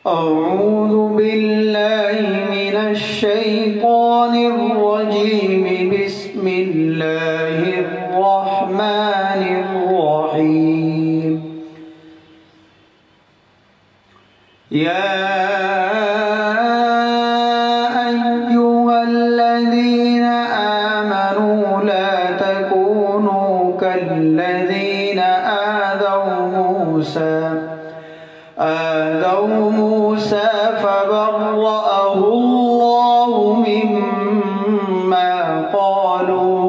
أعوذ بالله من الشيطان الرجيم. بسم الله الرحمن الرحيم. يا أيها الذين آمنوا لا تكونوا كالذين آذوا موسى فبرأه الله مما قالوا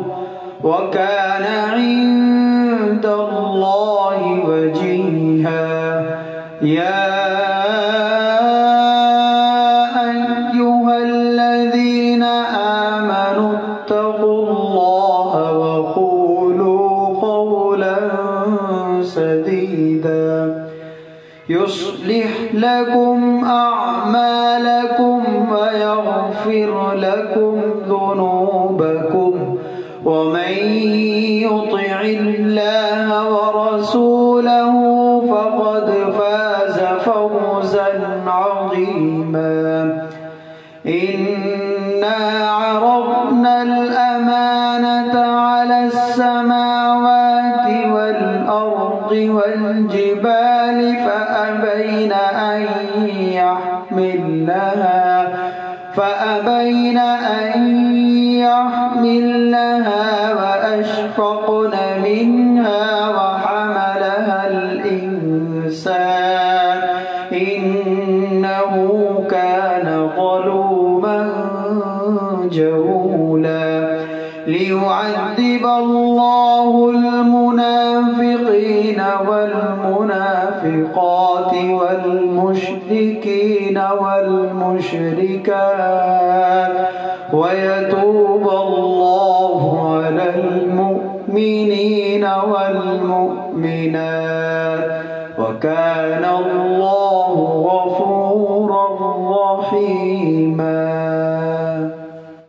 وكان عند الله وجيها. يا أيها الذين آمنوا اتقوا الله وقولوا قولا سديدا يصلح لكم أعمالكم ويغفر لكم ذنوبكم ومن يطع الله ورسوله فقد فاز فوزا عظيما. إنا عرضنا الأمانة على السماوات والأرض والجبال فأبين أن يحملنها وأشفقن منها وحملها الإنسان إنه كان ظلوما جهولا. ليعذب الله المنافقين والمنافقات والمشركين والمشركات ويتوب الله على المؤمنين والمؤمنات وكان الله